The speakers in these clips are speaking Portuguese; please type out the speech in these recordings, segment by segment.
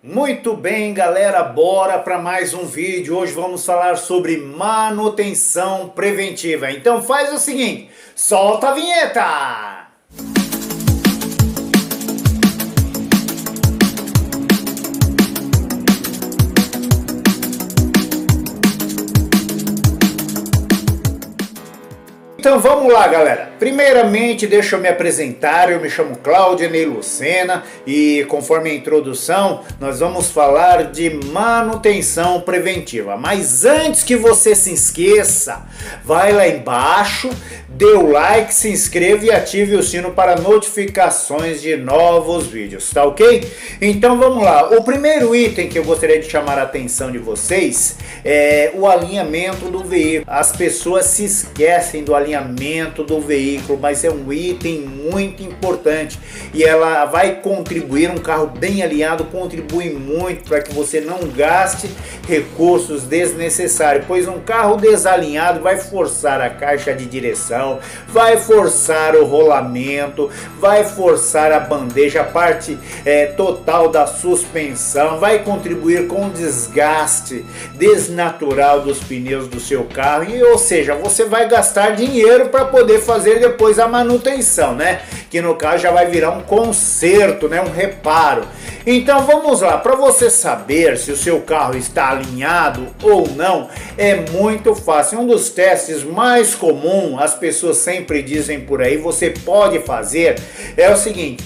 Muito bem, galera, bora para mais um vídeo. Hoje vamos falar sobre manutenção preventiva. Então faz o seguinte, solta a vinheta! Então vamos lá, galera. Primeiramente, deixa eu me apresentar. Eu me chamo Claudinei Lucena e, conforme a introdução, nós vamos falar de manutenção preventiva. Mas antes que você se esqueça, vai lá embaixo, dê o like, se inscreva e ative o sino para notificações de novos vídeos, tá ok? Então vamos lá. O primeiro item que eu gostaria de chamar a atenção de vocês é o alinhamento do veículo. As pessoas se esquecem do alinhamento do veículo, mas é um item muito importante e ela vai contribuir. Um carro bem alinhado contribui muito para que você não gaste recursos desnecessários, pois um carro desalinhado vai forçar a caixa de direção, vai forçar o rolamento, vai forçar a bandeja, a parte total da suspensão, vai contribuir com o desgaste desnatural dos pneus do seu carro, e, ou seja, você vai gastar dinheiro para poder fazer depois a manutenção, né? Que no caso já vai virar um conserto, né? Um reparo. Então vamos lá, para você saber se o seu carro está alinhado ou não, é muito fácil. Um dos testes mais comuns, as pessoas sempre dizem por aí, você pode fazer, é o seguinte: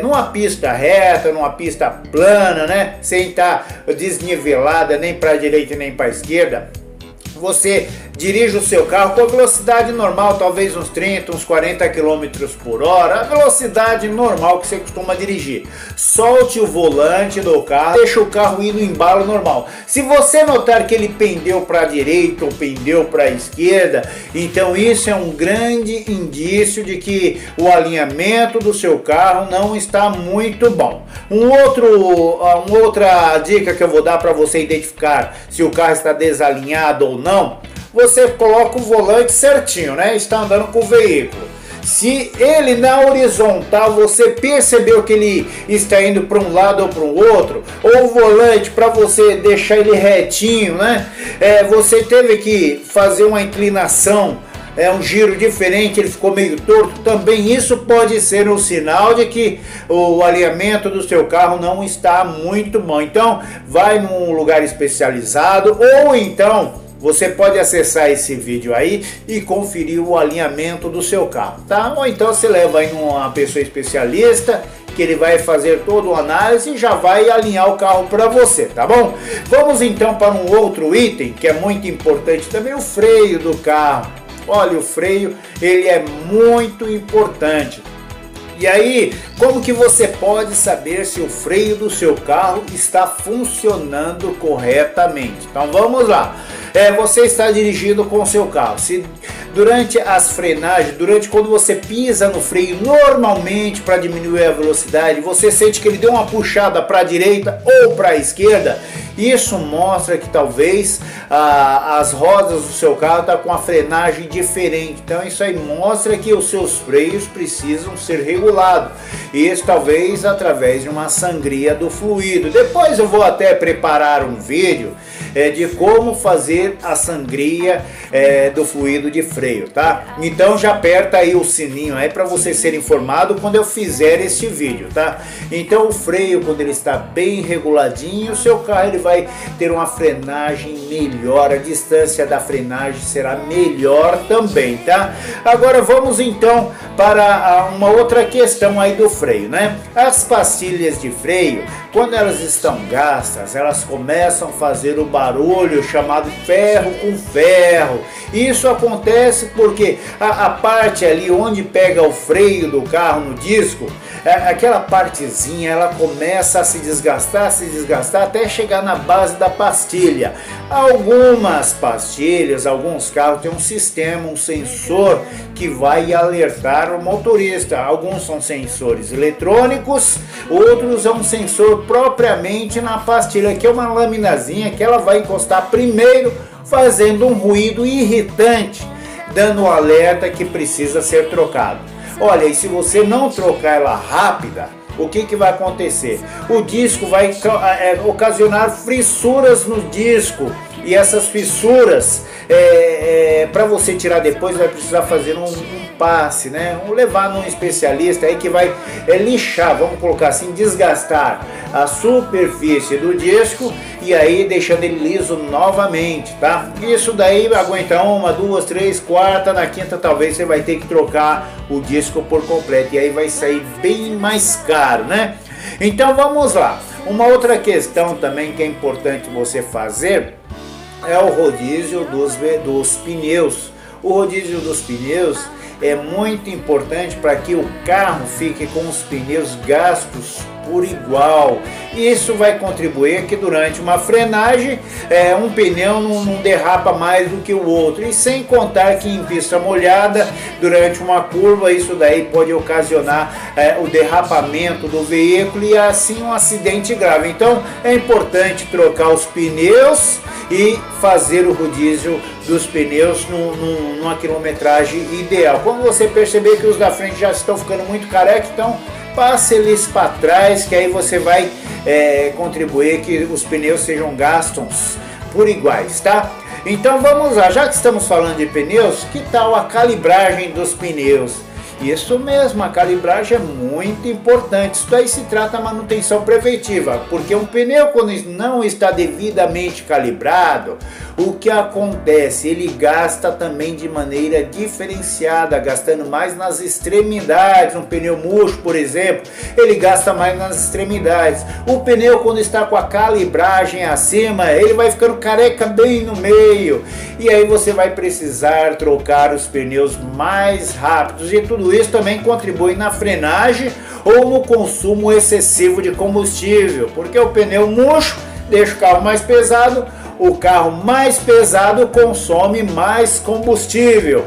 numa pista reta, numa pista plana, né, sem estar desnivelada nem para a direita nem para a esquerda, você dirige o seu carro com a velocidade normal, talvez uns 30, uns 40 km por hora, a velocidade normal que você costuma dirigir. Solte o volante do carro, deixa o carro ir no embalo normal. Se você notar que ele pendeu para a direita ou pendeu para a esquerda, então isso é um grande indício de que o alinhamento do seu carro não está muito bom. Uma outra dica que eu vou dar para você identificar se o carro está desalinhado ou não: você coloca o volante certinho, né? Está andando com o veículo. Se ele na horizontal você percebeu que ele está indo para um lado ou para o outro, ou o volante, para você deixar ele retinho, né? Você teve que fazer uma inclinação, um giro diferente, ele ficou meio torto, também isso pode ser um sinal de que o alinhamento do seu carro não está muito bom. Então vai num lugar especializado, ou então você pode acessar esse vídeo aí e conferir o alinhamento do seu carro, tá? Ou então você leva aí uma pessoa especialista, que ele vai fazer toda uma análise e já vai alinhar o carro para você, tá bom? Vamos então para um outro item que é muito importante também: o freio do carro. Olha, o freio, ele é muito importante. E aí, como que você pode saber se o freio do seu carro está funcionando corretamente? Então vamos lá. Você está dirigindo com o seu carro. Se durante as frenagens, quando você pisa no freio normalmente para diminuir a velocidade, você sente que ele deu uma puxada para a direita ou para a esquerda, isso mostra que talvez as rodas do seu carro estão com a frenagem diferente. Então isso aí mostra que os seus freios precisam ser regulados. Isso talvez através de uma sangria do fluido. Depois eu vou até preparar um vídeo de como fazer a sangria do fluido de freio, tá? Então já aperta aí o sininho aí para você ser informado quando eu fizer este vídeo, tá? Então o freio, quando ele está bem reguladinho, o seu carro ele vai ter uma frenagem melhor, a distância da frenagem será melhor também, tá? Agora vamos então para uma outra questão aí do freio, né? As pastilhas de freio, quando elas estão gastas, elas começam a fazer o barulho chamado ferro com ferro. Isso acontece porque a parte ali onde pega o freio do carro no disco, aquela partezinha, ela começa a se desgastar até chegar na base da pastilha. Algumas pastilhas, alguns carros têm um sistema, um sensor que vai alertar o motorista. Alguns são sensores eletrônicos, outros é um sensor propriamente na pastilha, que é uma laminazinha que ela vai encostar primeiro, fazendo um ruído irritante, dando um alerta que precisa ser trocado. Olha, e se você não trocar ela rápida, o que vai acontecer? O disco vai ocasionar fissuras no disco, e essas fissuras, para você tirar depois, vai precisar fazer um passe, né? Levar num especialista aí que vai lixar, vamos colocar assim, desgastar a superfície do disco e aí deixando ele liso novamente, tá? Isso daí aguenta uma, duas, três, quarta, na quinta talvez você vai ter que trocar o disco por completo e aí vai sair bem mais caro, né? Então vamos lá. Uma outra questão também que é importante você fazer é o rodízio dos pneus. O rodízio dos pneus é muito importante para que o carro fique com os pneus gastos por igual. Isso vai contribuir que durante uma frenagem um pneu não derrapa mais do que o outro. E sem contar que em pista molhada, durante uma curva, isso daí pode ocasionar o derrapamento do veículo e assim um acidente grave. Então é importante trocar os pneus e fazer o rodízio dos pneus numa quilometragem ideal. Quando você perceber que os da frente já estão ficando muito careca, então passe eles para trás, que aí você vai contribuir que os pneus sejam gastos por iguais, tá? Então vamos lá, já que estamos falando de pneus, que tal a calibragem dos pneus? Isso mesmo, a calibragem é muito importante. Isso aí se trata de manutenção preventiva, porque um pneu, quando não está devidamente calibrado, o que acontece? Ele gasta também de maneira diferenciada, gastando mais nas extremidades. Um pneu murcho, por exemplo, ele gasta mais nas extremidades. O pneu, quando está com a calibragem acima, ele vai ficando careca bem no meio, e aí você vai precisar trocar os pneus mais rápidos, e tudo isso também contribui na frenagem ou no consumo excessivo de combustível, porque o pneu murcho deixa o carro mais pesado, o carro mais pesado consome mais combustível.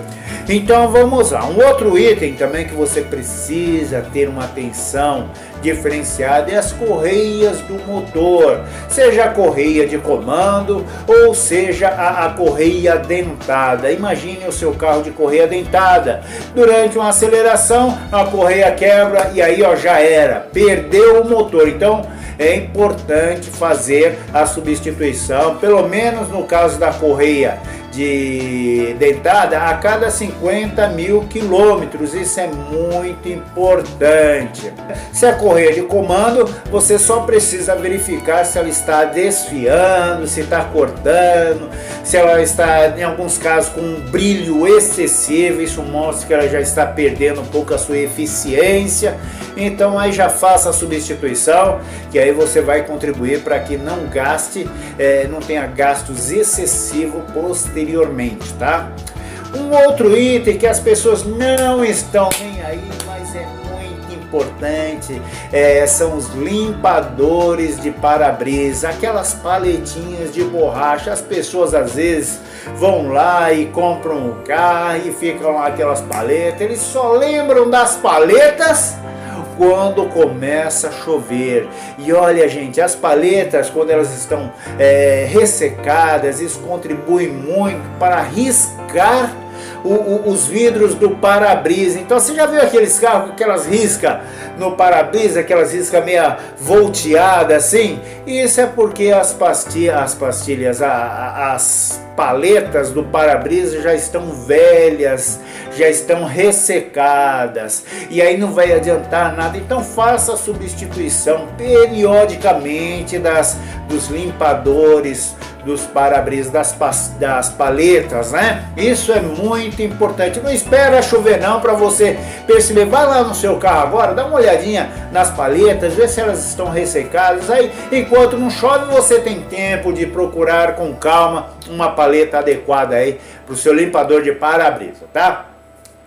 Então vamos lá, um outro item também que você precisa ter uma atenção diferenciada é as correias do motor, seja a correia de comando ou seja a correia dentada. Imagine o seu carro de correia dentada, durante uma aceleração a correia quebra e aí já era, perdeu o motor. Então é importante fazer a substituição, pelo menos no caso da correia de dentada, a cada 50 mil quilômetros. Isso é muito importante. Se a correia de comando, você só precisa verificar se ela está desfiando, se está cortando, se ela está, em alguns casos, com um brilho excessivo. Isso mostra que ela já está perdendo um pouco a sua eficiência. Então aí já faça a substituição, que aí você vai contribuir para que não gaste, não tenha gastos excessivos posteriormente, tá? Um outro item que as pessoas não estão nem aí, mas é muito importante, são os limpadores de para-brisa, aquelas paletinhas de borracha. As pessoas às vezes vão lá e compram um carro e ficam lá aquelas paletas, eles só lembram das paletas quando começa a chover. E olha, gente, as paletas, quando elas estão ressecadas, isso contribui muito para riscar os vidros do para-brisa. Então você já viu aqueles carros com aquelas riscas no para-brisa, aquelas riscas meio volteadas assim? Isso é porque as paletas do para-brisa já estão velhas, já estão ressecadas, e aí não vai adiantar nada. Então faça a substituição periodicamente dos limpadores dos para-brisa, das paletas, né? Isso é muito importante. Não espera chover não para você perceber. Vai lá no seu carro agora, dá uma olhadinha nas paletas, vê se elas estão ressecadas. Aí, enquanto não chove, você tem tempo de procurar com calma uma paleta adequada aí para o seu limpador de para-brisa, tá?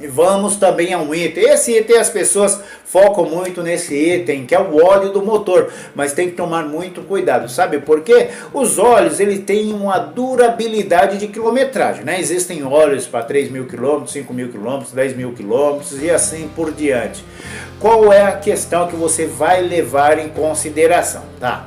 E vamos também a um item. Esse item as pessoas focam muito nesse item, que é o óleo do motor, mas tem que tomar muito cuidado, sabe por quê? Os óleos, ele tem uma durabilidade de quilometragem, né? Existem óleos para 3 mil quilômetros, 5 mil quilômetros, 10 mil quilômetros e assim por diante. Qual é a questão que você vai levar em consideração, tá?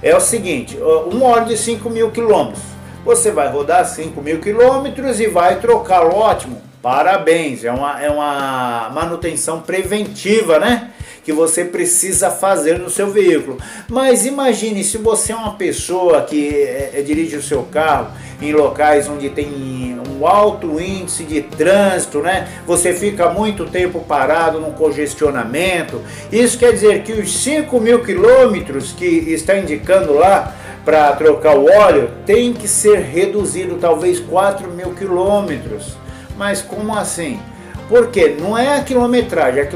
É o seguinte, um óleo de 5 mil quilômetros, você vai rodar 5 mil quilômetros e vai trocá-lo, ótimo. Parabéns, é uma manutenção preventiva, né? que você precisa fazer no seu veículo. Mas imagine se você é uma pessoa que dirige o seu carro em locais onde tem um alto índice de trânsito, né? Você fica muito tempo parado no congestionamento. Isso quer dizer que os 5.000 quilômetros que está indicando lá para trocar o óleo tem que ser reduzido, talvez 4.000 quilômetros. Mas como assim? Porque não é a quilometragem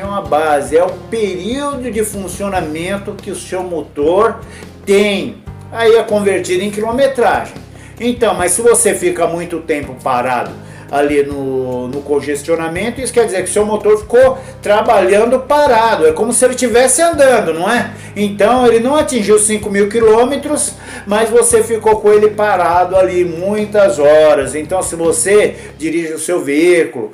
é uma base, é o período de funcionamento que o seu motor tem. Aí é convertido em quilometragem. Então, mas se você fica muito tempo parado ali no congestionamento, isso quer dizer que seu motor ficou trabalhando parado, é como se ele estivesse andando, não é? Então ele não atingiu 5.000 quilômetros, mas você ficou com ele parado ali muitas horas. Então se você dirige o seu veículo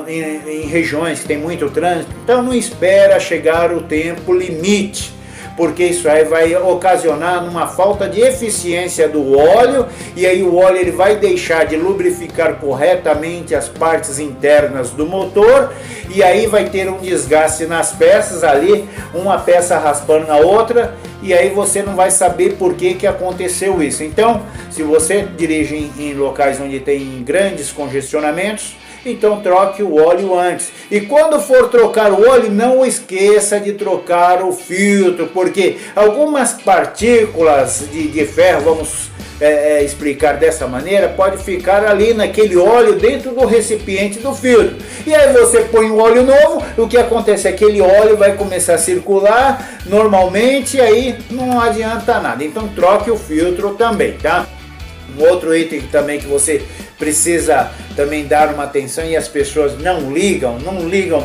em regiões que tem muito trânsito, então não espera chegar o tempo limite, porque isso aí vai ocasionar uma falta de eficiência do óleo, e aí o óleo ele vai deixar de lubrificar corretamente as partes internas do motor, e aí vai ter um desgaste nas peças ali, uma peça raspando na outra, e aí você não vai saber por que aconteceu isso. Então, se você dirige em locais onde tem grandes congestionamentos, então troque o óleo antes. E quando for trocar o óleo, não esqueça de trocar o filtro, porque algumas partículas de ferro, vamos explicar dessa maneira, pode ficar ali naquele óleo dentro do recipiente do filtro. E aí você põe um óleo novo, o que acontece? Aquele óleo vai começar a circular normalmente, e aí não adianta nada. Então troque o filtro também, tá? Um outro item também que você precisa também dar uma atenção e as pessoas não ligam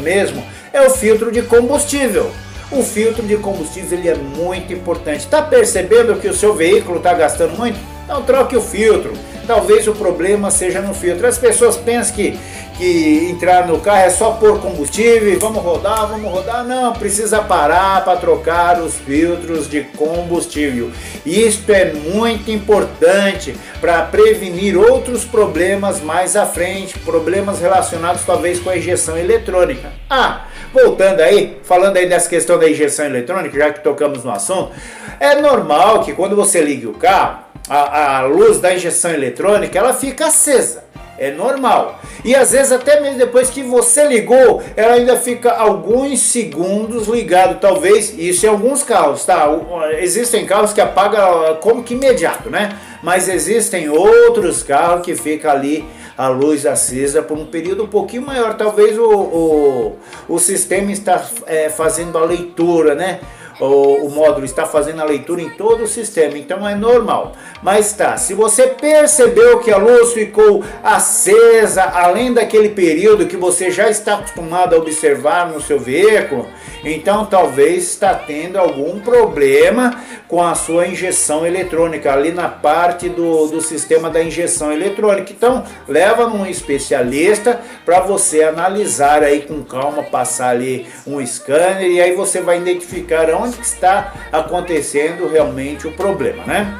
mesmo, é o filtro de combustível. O filtro de combustível ele é muito importante. Está percebendo que o seu veículo está gastando muito? Então troque o filtro. Talvez o problema seja no filtro. As pessoas pensam que entrar no carro é só pôr combustível e vamos rodar. Não, precisa parar para trocar os filtros de combustível. Isto é muito importante para prevenir outros problemas mais à frente, problemas relacionados talvez com a injeção eletrônica. Voltando aí, falando aí dessa questão da injeção eletrônica, já que tocamos no assunto, é normal que quando você liga o carro, a luz da injeção eletrônica ela fica acesa. É normal. E às vezes até mesmo depois que você ligou, ela ainda fica alguns segundos ligado, talvez, isso em alguns carros, tá? Existem carros que apagam como que imediato, né? Mas existem outros carros que fica ali a luz acesa por um período um pouquinho maior. Talvez o sistema está fazendo a leitura, né? O módulo está fazendo a leitura em todo o sistema, então é normal. Mas tá, se você percebeu que a luz ficou acesa além daquele período que você já está acostumado a observar no seu veículo, então talvez está tendo algum problema com a sua injeção eletrônica, ali na parte do sistema da injeção eletrônica. Então leva num especialista para você analisar aí com calma, passar ali um scanner, e aí você vai identificar onde que está acontecendo realmente o problema, né?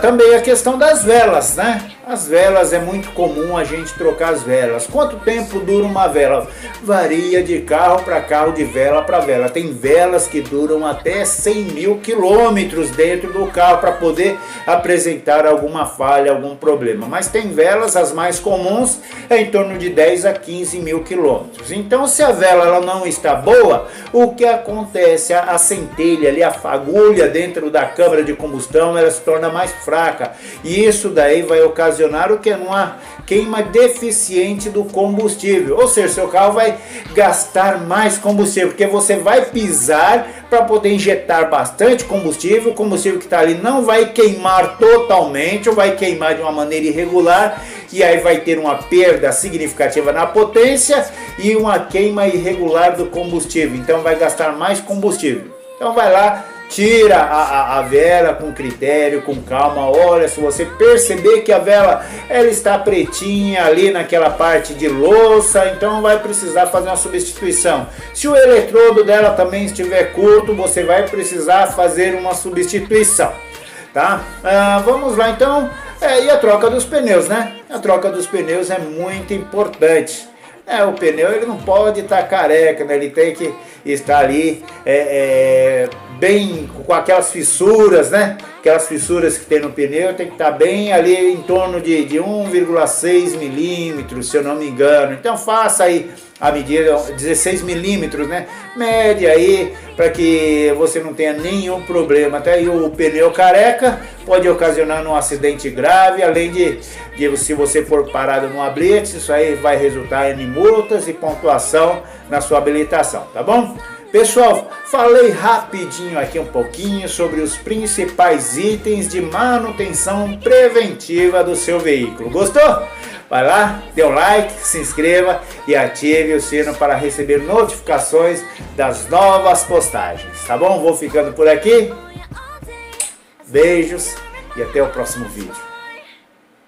Também a questão das velas, né? As velas, é muito comum a gente trocar as velas. Quanto tempo dura uma vela? Varia de carro para carro, de vela para vela. Tem velas que duram até 100.000 quilômetros dentro do carro para poder apresentar alguma falha, algum problema. Mas tem velas, as mais comuns, em torno de 10 a 15.000 quilômetros. Então, se a vela ela não está boa, o que acontece? A centelha ali, a fagulha dentro da câmara de combustão, ela se torna mais fraca. E isso daí vai ocasionar o que? Uma queima deficiente do combustível. Ou seja, seu carro vai gastar mais combustível, porque você vai pisar para poder injetar bastante combustível. O combustível que está ali não vai queimar totalmente, ou vai queimar de uma maneira irregular, e aí vai ter uma perda significativa na potência e uma queima irregular do combustível. Então vai gastar mais combustível. Então vai lá, tira a vela com critério, com calma. Olha, se você perceber que a vela ela está pretinha ali naquela parte de louça, então vai precisar fazer uma substituição. Se o eletrodo dela também estiver curto, você vai precisar fazer uma substituição, tá? Vamos lá então. E a troca dos pneus, né? A troca dos pneus é muito importante. O pneu ele não pode estar careca, né? Ele tem que estar ali bem com aquelas fissuras, né? Aquelas fissuras que tem no pneu tem que estar bem ali em torno de 1,6 milímetros, se eu não me engano. Então faça aí a medida 16 milímetros, né? Mede aí para que você não tenha nenhum problema. Até aí o pneu careca pode ocasionar um acidente grave, além de se você for parado numa blitz, isso aí vai resultar em multas e pontuação na sua habilitação, tá bom? Pessoal, falei rapidinho aqui um pouquinho sobre os principais itens de manutenção preventiva do seu veículo. Gostou? Vai lá, dê um like, se inscreva e ative o sino para receber notificações das novas postagens, tá bom? Vou ficando por aqui. Beijos e até o próximo vídeo.